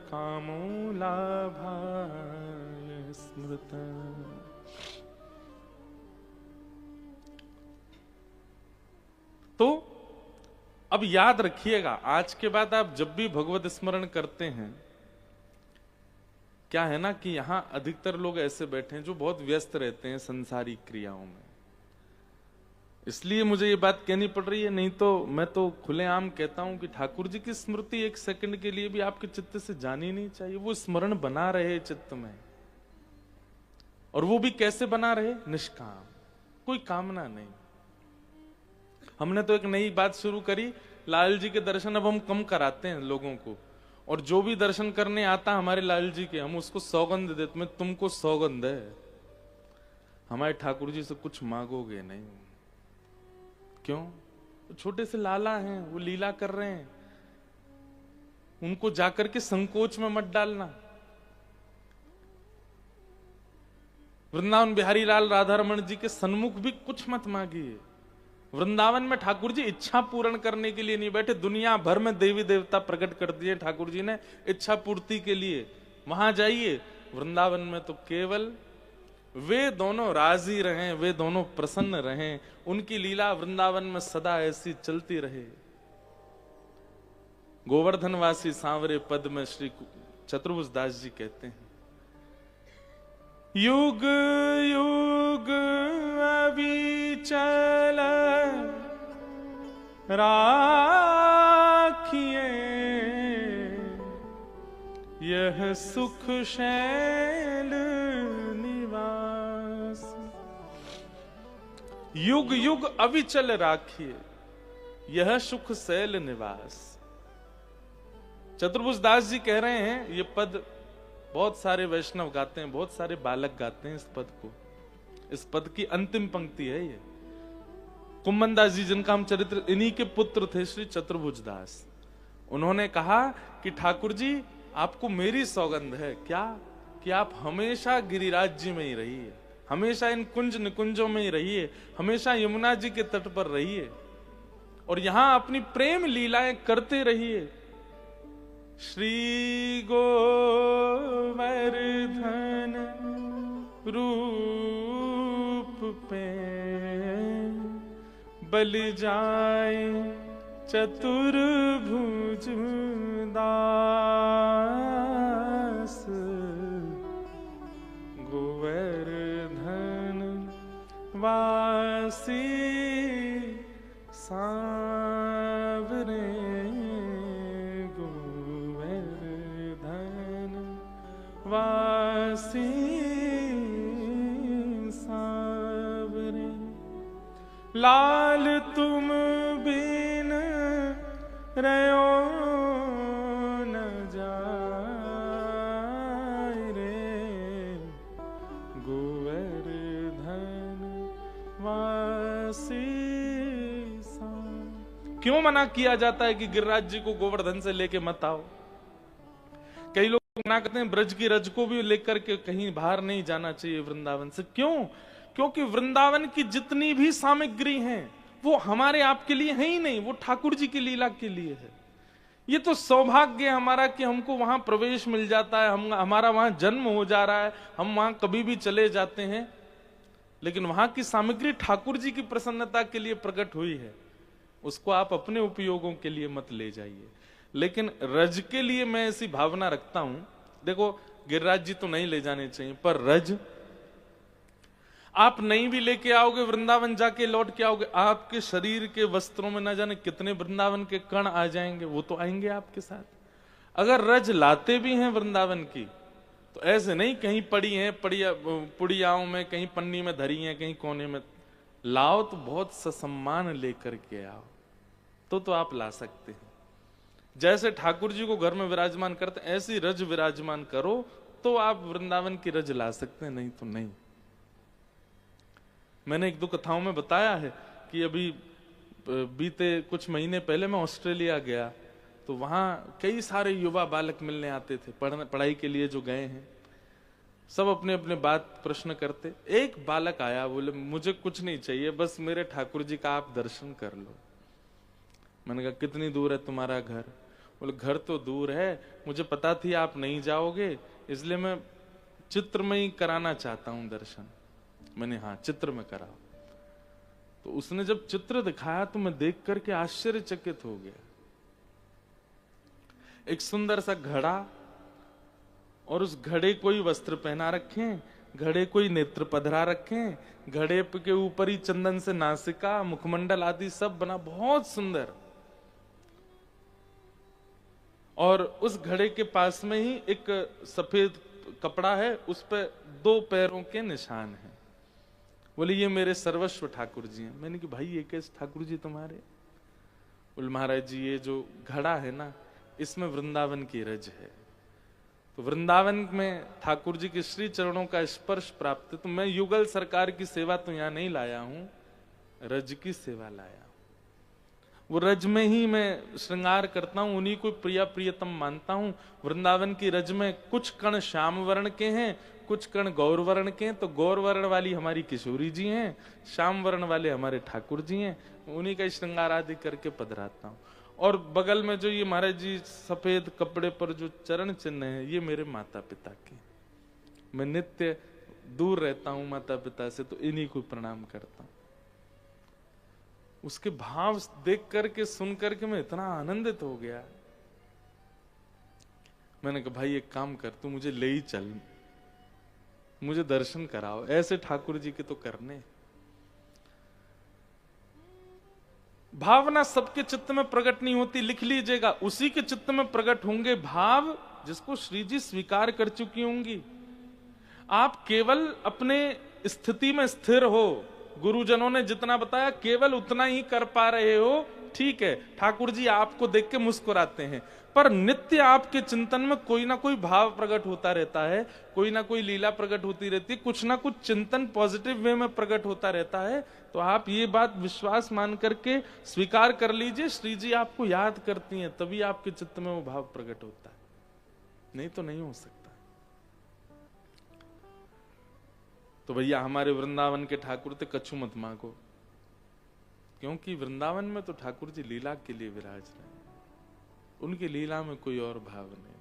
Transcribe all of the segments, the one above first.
कामो लाभाय स्मृत। तो अब याद रखिएगा, आज के बाद आप जब भी भगवत स्मरण करते हैं, क्या है ना कि यहां अधिकतर लोग ऐसे बैठे हैं जो बहुत व्यस्त रहते हैं संसारिक क्रियाओं में, इसलिए मुझे ये बात कहनी पड़ रही है। नहीं तो मैं तो खुलेआम कहता हूं कि ठाकुर जी की स्मृति एक सेकंड के लिए भी आपके चित्त से जानी नहीं चाहिए। वो स्मरण बना रहे चित्त में, और वो भी कैसे बना रहे? निष्काम, कोई कामना नहीं। हमने तो एक नई बात शुरू करी, लाल जी के दर्शन अब हम कम कराते हैं लोगों को, और जो भी दर्शन करने आता हमारे लाल जी के, हम उसको सौगंध देते। मैं तुमको सौगंध है, हमारे ठाकुर जी से कुछ मांगोगे नहीं। क्यों? तो छोटे से लाला हैं, वो लीला कर रहे हैं, उनको जाकर के संकोच में मत डालना। वृंदावन बिहारी लाल राधा रमन जी के सन्मुख भी कुछ मत मांगिए। वृंदावन में ठाकुर जी इच्छा पूर्ण करने के लिए नहीं बैठे, दुनिया भर में देवी देवता प्रकट कर दिए ठाकुर जी ने इच्छा पूर्ति के लिए। वहां जाइए, वृंदावन में तो केवल वे दोनों राजी रहें, वे दोनों प्रसन्न रहें, उनकी लीला वृंदावन में सदा ऐसी चलती रहे। गोवर्धनवासी सांवरे पद में श्री चतुर्भुज दास जी कहते हैं, युग युग अविचल राखिए यह सुख शैल निवास। युग युग अविचल राखिए यह सुख शैल निवास। चतुर्भुज दास जी कह रहे हैं, ये पद बहुत सारे वैष्णव गाते हैं, बहुत सारे बालक गाते हैं इस पद को। इस पद की अंतिम पंक्ति है ये। कुम्मन दास जी, जिनका हम चरित्र, इन्हीं के पुत्र थे श्री चतुर्भुज दास। उन्होंने कहा कि ठाकुर जी आपको मेरी सौगंध है क्या, कि आप हमेशा गिरिराज जी में ही रहिए, हमेशा इन कुंज निकुंजों में ही रहिए, हमेशा यमुना जी के तट पर रहिए, और यहां अपनी प्रेम लीलाएं करते रहिए। श्री गोवर्धन रूप पे बल जाए चतुर्भुज दास। गोवर्धन वासी सांवरे, वासी सांवरे, लाल तुम बिन रहो न जाए रे, गोवर्धन वासी सांवरे। क्यों मना किया जाता है कि गिरिराज जी को गोवर्धन से लेके मत आओ? कई लोग मना करते हैं ब्रज की रज को भी लेकर के कहीं बाहर नहीं जाना चाहिए वृंदावन से। क्यों? क्योंकि वृंदावन की जितनी भी सामग्री हैं वो हमारे आपके लिए है ही नहीं, वो ठाकुर जी की लीला के लिए है। ये तो सौभाग्य है हमारा कि हमको वहां प्रवेश मिल जाता है, हमारा वहां जन्म हो जा रहा है, हम वहां कभी भी चले जाते हैं। लेकिन वहां की सामग्री ठाकुर जी की प्रसन्नता के लिए प्रकट हुई है, उसको आप अपने उपयोगों के लिए मत ले जाइए। लेकिन रज के लिए मैं ऐसी भावना रखता हूं, देखो गिरिराज जी तो नहीं ले जाने चाहिए, पर रज आप नहीं भी लेके आओगे, वृंदावन जाके लौट के आओगे, आपके शरीर के वस्त्रों में ना जाने कितने वृंदावन के कण आ जाएंगे, वो तो आएंगे आपके साथ। अगर रज लाते भी हैं वृंदावन की, तो ऐसे नहीं कहीं पड़ी हैं पुड़ियाओं में, कहीं पन्नी में धरी हैं, कहीं कोने में। लाओ तो बहुत ससम्मान लेकर के आओ, तो आप ला सकते हैं। जैसे ठाकुर जी को घर में विराजमान करते ऐसी रज विराजमान करो, तो आप वृंदावन की रज ला सकते हैं, नहीं तो नहीं। मैंने एक दो कथाओं में बताया है कि अभी बीते कुछ महीने पहले मैं ऑस्ट्रेलिया गया, तो वहां कई सारे युवा बालक मिलने आते थे, पढ़ाई के लिए जो गए हैं, सब अपने अपने बात प्रश्न करते। एक बालक आया, बोले मुझे कुछ नहीं चाहिए, बस मेरे ठाकुर जी का आप दर्शन कर लो। मैंने कहा कितनी दूर है तुम्हारा घर? बोले घर तो दूर है, मुझे पता थी आप नहीं जाओगे, इसलिए मैं चित्र में ही कराना चाहता हूं दर्शन। मैंने हाँ चित्र में कराओ। तो उसने जब चित्र दिखाया तो मैं देख करके आश्चर्यचकित हो गया। एक सुंदर सा घड़ा, और उस घड़े को ही वस्त्र पहना रखे, घड़े को ही नेत्र पधरा रखे, घड़े के ऊपर ही चंदन से नासिका, मुखमंडल आदि सब बना, बहुत सुंदर। और उस घड़े के पास में ही एक सफेद कपड़ा है, उस पर 2 पैरों के निशान हैं। बोले ये मेरे सर्वस्व ठाकुर जी हैं। मैंने कहा भाई ये कैसे ठाकुर जी तुम्हारे? बोले महाराज जी ये जो घड़ा है ना, इसमें वृंदावन की रज है, तो वृंदावन में ठाकुर जी के श्री चरणों का स्पर्श प्राप्त है, तो मैं युगल सरकार की सेवा तो यहां नहीं लाया हूं, रज की सेवा लाया हूं। वो रज में ही मैं श्रृंगार करता हूं, उन्हीं को प्रिया प्रियतम मानता हूं। वृंदावन की रज में कुछ कण श्याम वर्ण के हैं, कुछ कण गौर वर्ण के हैं, तो गौर वर्ण वाली हमारी किशोरी जी हैं, श्याम वर्ण वाले हमारे ठाकुर जी हैं, उन्हीं का श्रृंगार आदि करके पधराता हूं। और बगल में जो ये महाराज जी सफेद कपड़े पर जो चरण चिन्ह है, ये मेरे माता पिता के। मैं नित्य दूर रहता हूं माता पिता से, तो इन्हीं को प्रणाम करता हूं। उसके भाव देख करके सुन करके मैं इतना आनंदित हो गया। मैंने कहा भाई एक काम कर, तू मुझे ले ही चल, मुझे दर्शन कराओ, ऐसे ठाकुर जी के तो करने। भावना सबके चित्त में प्रकट नहीं होती, लिख लीजिएगा, उसी के चित्त में प्रकट होंगे भाव जिसको श्री जी स्वीकार कर चुकी होंगी। आप केवल अपने स्थिति में स्थिर हो, गुरुजनों ने जितना बताया केवल उतना ही कर पा रहे हो, ठीक है, ठाकुर जी आपको देख के मुस्कुराते हैं, पर नित्य आपके चिंतन में कोई ना कोई भाव प्रकट होता रहता है, कोई ना कोई लीला प्रकट होती रहती है, कुछ ना कुछ चिंतन पॉजिटिव वे में प्रकट होता रहता है। तो आप ये बात विश्वास मान करके स्वीकार कर लीजिए, श्री जी आपको याद करती हैं, तभी आपके चित्त में वो भाव प्रकट होता है, नहीं तो नहीं हो सकता। तो भैया हमारे वृंदावन के ठाकुर थे, कछु मत मांगो, क्योंकि वृंदावन में तो ठाकुर जी लीला के लिए विराज रहे हैं, उनकी लीला में कोई और भाव नहीं।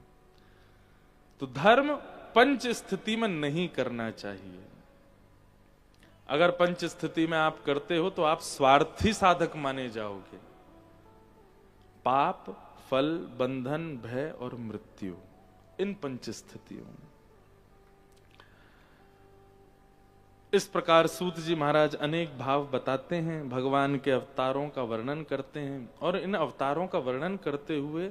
तो धर्म पंच स्थिति में नहीं करना चाहिए। अगर पंच स्थिति में आप करते हो तो आप स्वार्थी साधक माने जाओगे। पाप, फल, बंधन, भय और मृत्यु, इन पंच स्थितियों में। इस प्रकार सूत जी महाराज अनेक भाव बताते हैं, भगवान के अवतारों का वर्णन करते हैं, और इन अवतारों का वर्णन करते हुए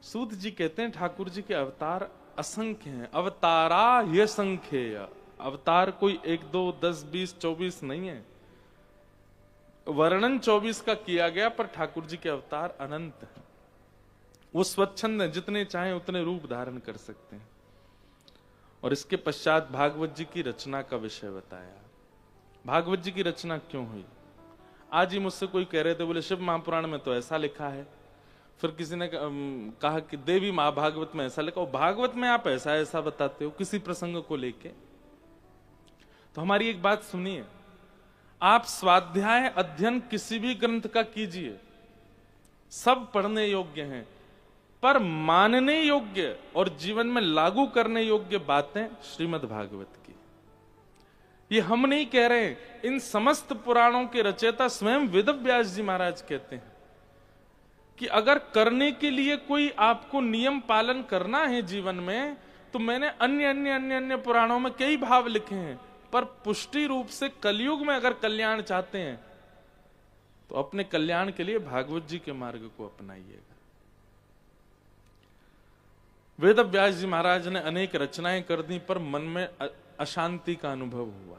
सूत जी कहते हैं ठाकुर जी के अवतार असंख्य हैं, अवतारा ये संख्य, अवतार कोई 1 2 10 20 24 नहीं है, वर्णन 24 का किया गया, पर ठाकुर जी के अवतार अनंत हैं। वो स्वच्छंद है, जितने चाहे उतने रूप धारण कर सकते हैं। और इसके पश्चात भागवत जी की रचना का विषय बताया। भागवत जी की रचना क्यों हुई? आज ही मुझसे कोई कह रहे थे, बोले शिव महापुराण में तो ऐसा लिखा है, फिर किसी ने कहा कि देवी महाभागवत में ऐसा लिखा, भागवत में आप ऐसा ऐसा बताते हो किसी प्रसंग को लेके। तो हमारी एक बात सुनिए, आप स्वाध्याय अध्ययन किसी भी ग्रंथ का कीजिए, सब पढ़ने योग्य हैं, पर मानने योग्य और जीवन में लागू करने योग्य बातें श्रीमद् भागवत की। ये हम नहीं कह रहे हैं, इन समस्त पुराणों के रचयिता स्वयं वेद व्यास जी महाराज कहते हैं कि अगर करने के लिए कोई आपको नियम पालन करना है जीवन में, तो मैंने अन्य अन्य अन्य अन्य पुराणों में कई भाव लिखे हैं, पर पुष्टि रूप से कलयुग में अगर कल्याण चाहते हैं तो अपने कल्याण के लिए भागवत जी के मार्ग को अपनाइएगा। वेद व्यास जी महाराज ने अनेक रचनाएं कर दी, पर मन में अशांति का अनुभव हुआ।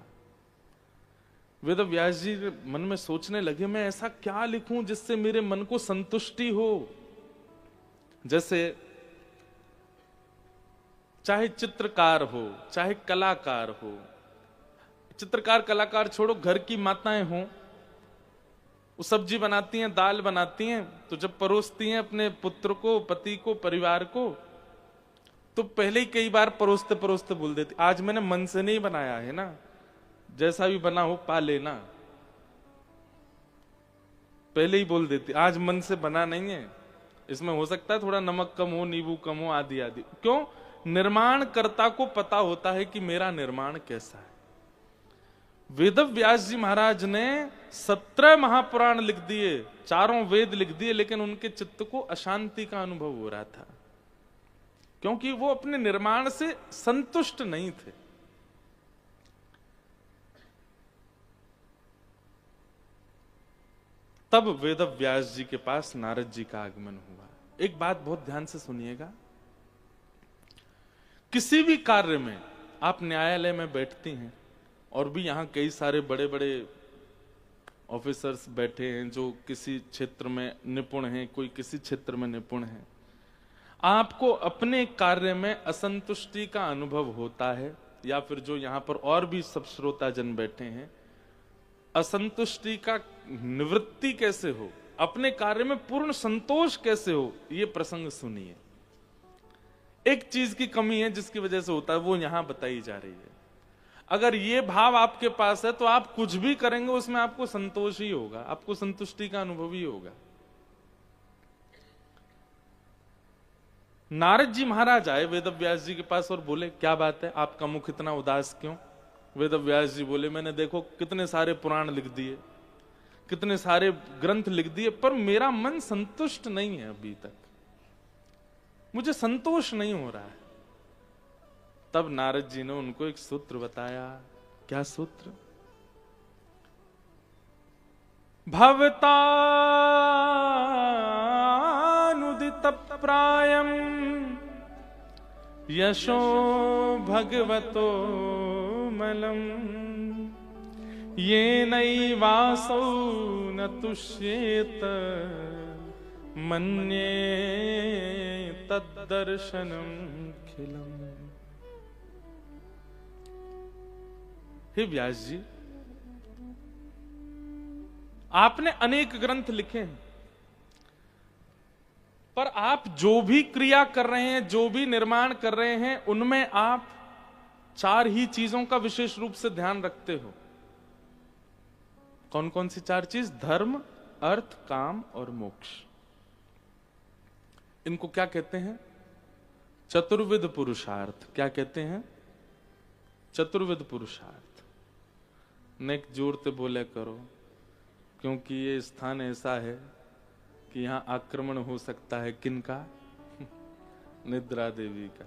वेद व्यास जी मन में सोचने लगे, मैं ऐसा क्या लिखूं जिससे मेरे मन को संतुष्टि हो। जैसे चाहे चित्रकार हो, चाहे कलाकार हो, चित्रकार कलाकार छोड़ो, घर की माताएं हों, वो सब्जी बनाती हैं, दाल बनाती हैं, तो जब परोसती हैं अपने पुत्र को, पति को, परिवार को, तो पहले ही कई बार परोसते परोसते बोल देती, आज मैंने मन से नहीं बनाया है ना, जैसा भी बना हो पा लेना। पहले ही बोल देती, आज मन से बना नहीं है, इसमें हो सकता है थोड़ा नमक कम हो, नींबू कम हो, आदि आदि। क्यों? निर्माणकर्ता को पता होता है कि मेरा निर्माण कैसा है। वेदव्यास जी महाराज ने 17 महापुराण लिख दिए, 4 वेद लिख दिए, लेकिन उनके चित्त को अशांति का अनुभव हो रहा था, क्योंकि वो अपने निर्माण से संतुष्ट नहीं थे। तब वेदव्यास जी के पास नारद जी का आगमन हुआ। एक बात बहुत ध्यान से सुनिएगा, किसी भी कार्य में आप न्यायालय में बैठती हैं, और भी यहां कई सारे बड़े बड़े ऑफिसर्स बैठे हैं जो किसी क्षेत्र में निपुण हैं, कोई किसी क्षेत्र में निपुण है। आपको अपने कार्य में असंतुष्टि का अनुभव होता है, या फिर जो यहां पर और भी सब श्रोताजन बैठे हैं, असंतुष्टि का निवृत्ति कैसे हो, अपने कार्य में पूर्ण संतोष कैसे हो, ये प्रसंग सुनिए। एक चीज की कमी है जिसकी वजह से होता है, वो यहां बताई जा रही है। अगर ये भाव आपके पास है तो आप कुछ भी करेंगे उसमें आपको संतोष ही होगा, आपको संतुष्टि का अनुभव ही होगा। नारद जी महाराज आए वेदव्यास जी के पास और बोले, क्या बात है, आपका मुख इतना उदास क्यों? वेदव्यास जी बोले, मैंने देखो कितने सारे पुराण लिख दिए, कितने सारे ग्रंथ लिख दिए, पर मेरा मन संतुष्ट नहीं है, अभी तक मुझे संतोष नहीं हो रहा है। तब नारद जी ने उनको एक सूत्र बताया। क्या सूत्र? भवतानुदित प्रायम यशो भगवतो मलम ये नैवासौ न तुष्येत मन्ये तद्दर्शनम खिलम। हे व्यास जी, आपने अनेक ग्रंथ लिखे हैं, पर आप जो भी क्रिया कर रहे हैं, जो भी निर्माण कर रहे हैं, उनमें आप 4 ही चीजों का विशेष रूप से ध्यान रखते हो। कौन कौन सी 4 चीज? धर्म, अर्थ, काम और मोक्ष। इनको क्या कहते हैं? चतुर्विध पुरुषार्थ। क्या कहते हैं? चतुर्विध पुरुषार्थ। नेक जोर से बोले करो, क्योंकि ये स्थान ऐसा है कि यहां आक्रमण हो सकता है। किनका? निद्रा देवी का।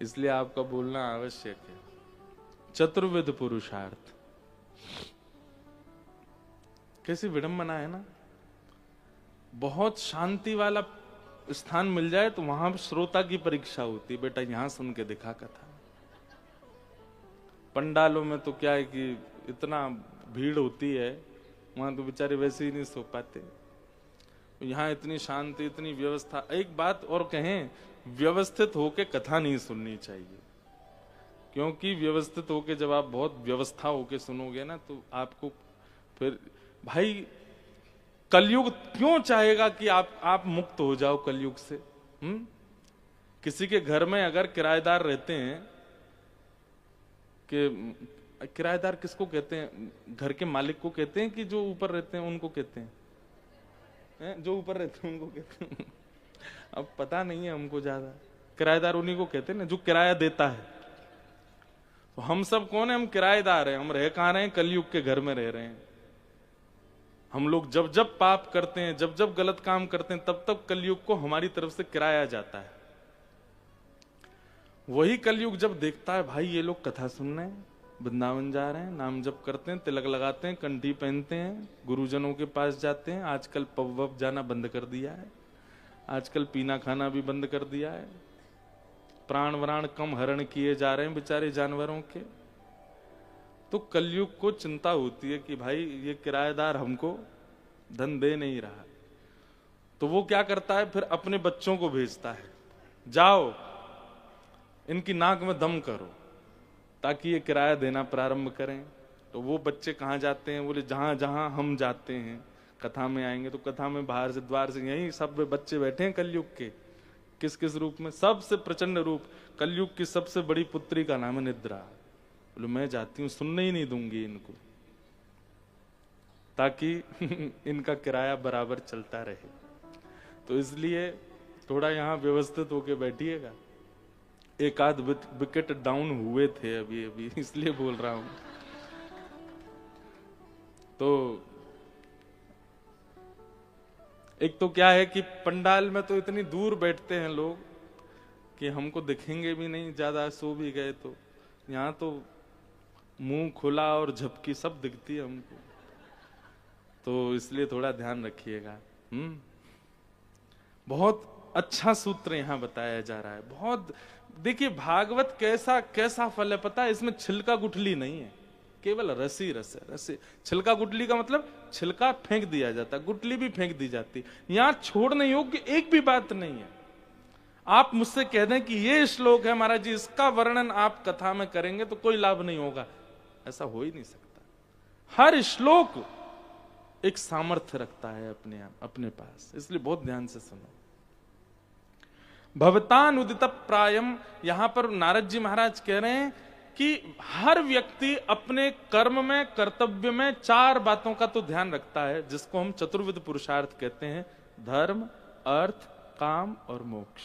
इसलिए आपका बोलना आवश्यक है। चतुर्विध पुरुषार्थ। कैसी विडंबना है ना। बहुत शांति वाला स्थान मिल जाए तो वहां श्रोता की परीक्षा होती है, बेटा यहां सुन के दिखा कथा। पंडालों में तो क्या है कि इतना भीड़ होती है, वहां तो बेचारे वैसे ही नहीं सो पाते। यहाँ इतनी शांति, इतनी व्यवस्था। एक बात और कहें, व्यवस्थित होके कथा नहीं सुननी चाहिए, क्योंकि व्यवस्थित होके जब आप बहुत व्यवस्था होके सुनोगे ना, तो आपको फिर भाई कलयुग क्यों चाहेगा कि आप मुक्त हो जाओ कलयुग से? किसी के घर में अगर किराएदार रहते हैं, कि किराएदार किसको कहते हैं? घर के मालिक को कहते हैं कि जो ऊपर रहते हैं उनको कहते हैं? जो ऊपर रहते हैं उनको कहते हैं। अब पता नहीं है हमको ज्यादा। किराएदार उन्हीं को कहते हैं ना, जो किराया देता है। तो हम सब कौन है? हम किराएदार हैं। हम रह कहां रहे हैं? कलयुग के घर में रह रहे हैं। हम लोग जब जब पाप करते हैं, जब जब गलत काम करते हैं, तब तब कलयुग को हमारी तरफ से किराया जाता है। वही कलयुग जब देखता है भाई ये लोग कथा सुन रहे हैं, वृंदावन जा रहे हैं, नाम जप करते हैं, तिलक लगाते हैं, कंठी पहनते हैं, गुरुजनों के पास जाते हैं। आजकल पब वब जाना बंद कर दिया है, आजकल पीना खाना भी बंद कर दिया है, प्राण वराण कम हरण किए जा रहे हैं बेचारे जानवरों के। तो कलयुग को चिंता होती है कि भाई ये किराएदार हमको धन दे नहीं रहा। तो वो क्या करता है, फिर अपने बच्चों को भेजता है, जाओ इनकी नाक में दम करो ताकि ये किराया देना प्रारंभ करें। तो वो बच्चे कहाँ जाते हैं? बोले जहां जहां हम जाते हैं कथा में आएंगे। तो कथा में बाहर से द्वार से यही सब बच्चे बैठे हैं कलयुग के। किस किस रूप में? सबसे प्रचंड रूप। कलयुग की सबसे बड़ी पुत्री का नाम है निद्रा। बोले मैं जाती हूँ, सुनने ही नहीं दूंगी इनको, ताकि इनका किराया बराबर चलता रहे। तो इसलिए थोड़ा यहाँ व्यवस्थित होके बैठिएगा। एक आध विकेट डाउन हुए थे अभी अभी, इसलिए बोल रहा हूं। तो एक तो क्या है कि पंडाल में तो इतनी दूर बैठते हैं लोग कि हमको दिखेंगे भी नहीं, ज्यादा सो भी गए तो। यहाँ तो मुंह खुला और झपकी सब दिखती है हमको, तो इसलिए थोड़ा ध्यान रखिएगा। बहुत अच्छा सूत्र यहाँ बताया जा रहा है। बहुत देखिए भागवत कैसा कैसा फल है पता है, इसमें छिलका गुठली नहीं है, केवल रसी रस है। रसी छिलका गुठली का मतलब छिलका फेंक दिया जाता, गुठली भी फेंक दी जाती। यहां छोड़ने योग्य एक भी बात नहीं है। आप मुझसे कह दें कि ये श्लोक है महाराज जी, इसका वर्णन आप कथा में करेंगे तो कोई लाभ नहीं होगा, ऐसा हो ही नहीं सकता। हर श्लोक एक सामर्थ्य रखता है अपने पास, इसलिए बहुत ध्यान से सुनो। भवतान उदित प्रायम, यहां पर नारद जी महाराज कह रहे हैं कि हर व्यक्ति अपने कर्म में, कर्तव्य में 4 बातों का तो ध्यान रखता है, जिसको हम चतुर्विध पुरुषार्थ कहते हैं, धर्म, अर्थ, काम और मोक्ष।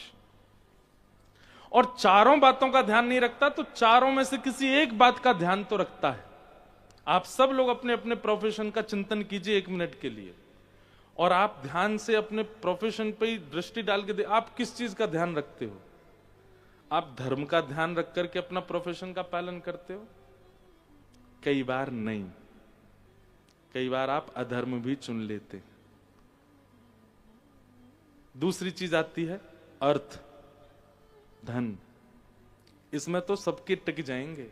और चारों बातों का ध्यान नहीं रखता तो चारों में से किसी एक बात का ध्यान तो रखता है। आप सब लोग अपने अपने प्रोफेशन का चिंतन कीजिए 1 मिनट के लिए, और आप ध्यान से अपने प्रोफेशन पे ही दृष्टि डाल के आप किस चीज का ध्यान रखते हो? आप धर्म का ध्यान रख करके अपना प्रोफेशन का पालन करते हो? कई बार नहीं, कई बार आप अधर्म भी चुन लेते। दूसरी चीज आती है अर्थ, धन। इसमें तो सबके टिक जाएंगे,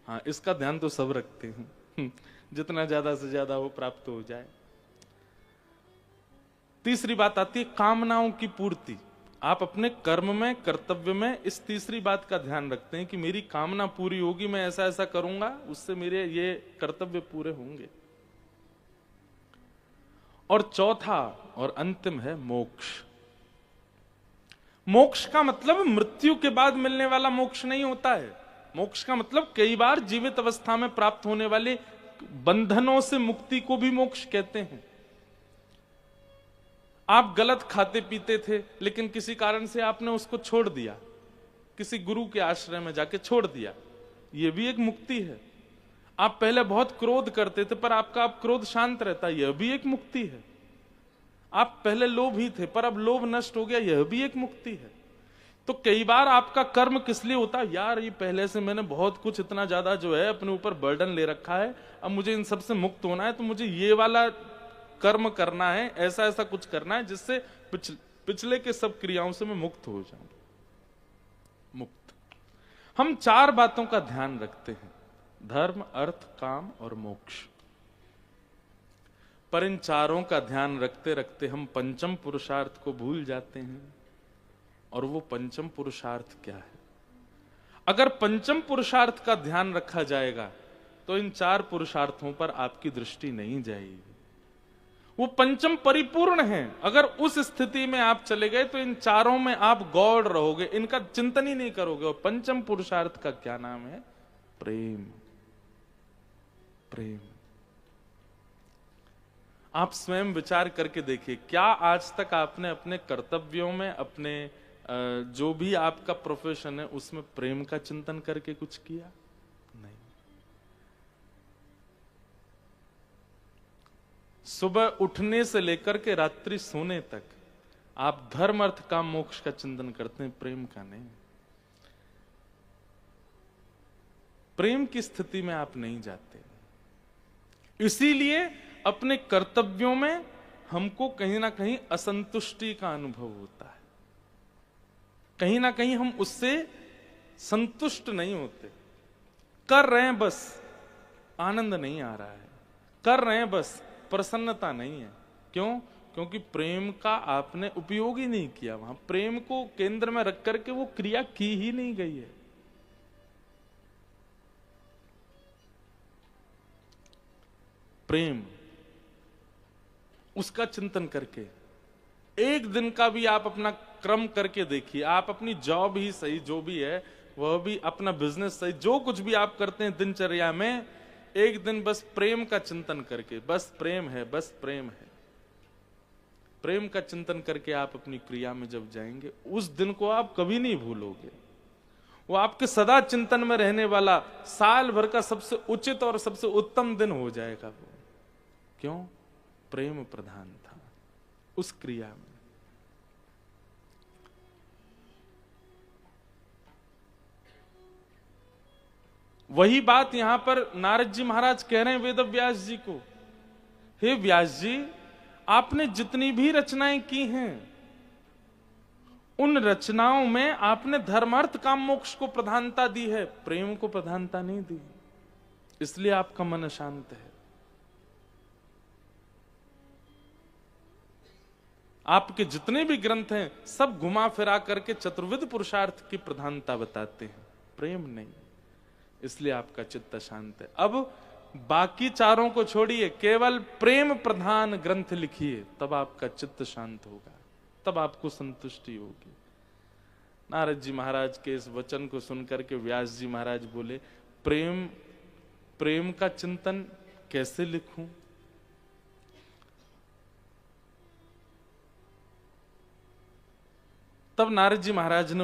हाँ इसका ध्यान तो सब रखते हैं, जितना ज्यादा से ज्यादा वो प्राप्त हो जाए। तीसरी बात आती है कामनाओं की पूर्ति। आप अपने कर्म में, कर्तव्य में इस तीसरी बात का ध्यान रखते हैं कि मेरी कामना पूरी होगी, मैं ऐसा ऐसा करूंगा, उससे मेरे ये कर्तव्य पूरे होंगे। और चौथा और अंतिम है मोक्ष। मोक्ष का मतलब मृत्यु के बाद मिलने वाला मोक्ष नहीं होता है। मोक्ष का मतलब कई बार जीवित अवस्था में प्राप्त होने वाले बंधनों से मुक्ति को भी मोक्ष कहते हैं। आप गलत खाते पीते थे, लेकिन किसी कारण से आपने उसको छोड़ दिया, किसी गुरु के आश्रय में जाके छोड़ दिया, यह भी एक मुक्ति है। आप पहले बहुत क्रोध करते थे, पर आपका अब क्रोध शांत रहता, यह भी एक मुक्ति है। आप पहले लोभी थे, पर अब लोभ नष्ट हो गया, यह भी एक मुक्ति है। तो कई बार आपका कर्म किस लिए होता है, यार ये पहले से मैंने बहुत कुछ इतना ज्यादा जो है अपने ऊपर बर्डन ले रखा है, अब मुझे इन सब से मुक्त होना है, तो मुझे ये वाला कर्म करना है, ऐसा ऐसा कुछ करना है जिससे पिछले के सब क्रियाओं से मैं मुक्त हो जाऊं। मुक्त। हम 4 बातों का ध्यान रखते हैं, धर्म, अर्थ, काम और मोक्ष। पर इन चारों का ध्यान रखते रखते हम पंचम पुरुषार्थ को भूल जाते हैं। और वो पंचम पुरुषार्थ क्या है? अगर पंचम पुरुषार्थ का ध्यान रखा जाएगा तो इन 4 पुरुषार्थों पर आपकी दृष्टि नहीं जाएगी। वो पंचम परिपूर्ण है। अगर उस स्थिति में आप चले गए तो इन चारों में आप गौड़ रहोगे, इनका चिंतन ही नहीं करोगे। और पंचम पुरुषार्थ का क्या नाम है? प्रेम। प्रेम। आप स्वयं विचार करके देखिए, क्या आज तक आपने अपने कर्तव्यों में, अपने जो भी आपका प्रोफेशन है उसमें प्रेम का चिंतन करके कुछ किया? नहीं। सुबह उठने से लेकर के रात्रि सोने तक आप धर्म, अर्थ, काम, मोक्ष का चिंतन करते हैं, प्रेम का नहीं। प्रेम की स्थिति में आप नहीं जाते। इसीलिए अपने कर्तव्यों में हमको कहीं ना कहीं असंतुष्टि का अनुभव होता है, कहीं ना कहीं हम उससे संतुष्ट नहीं होते। कर रहे हैं बस, आनंद नहीं आ रहा है, कर रहे हैं बस, प्रसन्नता नहीं है। क्यों? क्योंकि प्रेम का आपने उपयोग ही नहीं किया। वहां प्रेम को केंद्र में रख करके वो क्रिया की ही नहीं गई है। प्रेम, उसका चिंतन करके एक दिन का भी आप अपना क्रम करके देखिए। आप अपनी जॉब ही सही, जो भी है वह भी, अपना बिजनेस सही, जो कुछ भी आप करते हैं दिनचर्या में, एक दिन बस प्रेम का चिंतन करके, बस प्रेम है, बस प्रेम है, प्रेम का चिंतन करके आप अपनी क्रिया में जब जाएंगे, उस दिन को आप कभी नहीं भूलोगे। वो आपके सदा चिंतन में रहने वाला साल भर का सबसे उचित और सबसे उत्तम दिन हो जाएगा वो। क्यों? प्रेम प्रधान था उस क्रिया में। वही बात यहां पर नारद जी महाराज कह रहे हैं वेद व्यास जी को, हे व्यास जी, आपने जितनी भी रचनाएं की हैं, उन रचनाओं में आपने धर्मार्थ काम मोक्ष को प्रधानता दी है, प्रेम को प्रधानता नहीं दी, इसलिए आपका मन अशांत है। आपके जितने भी ग्रंथ हैं सब घुमा फिरा करके चतुर्विध पुरुषार्थ की प्रधानता बताते हैं, प्रेम नहीं, इसलिए आपका चित्त शांत है। अब बाकी चारों को छोड़िए, केवल प्रेम प्रधान ग्रंथ लिखिए, तब आपका चित्त शांत होगा, तब आपको संतुष्टि होगी। नारद जी महाराज के इस वचन को सुनकर के व्यास जी महाराज बोले, प्रेम का चिंतन कैसे लिखूं? तब नारद जी महाराज ने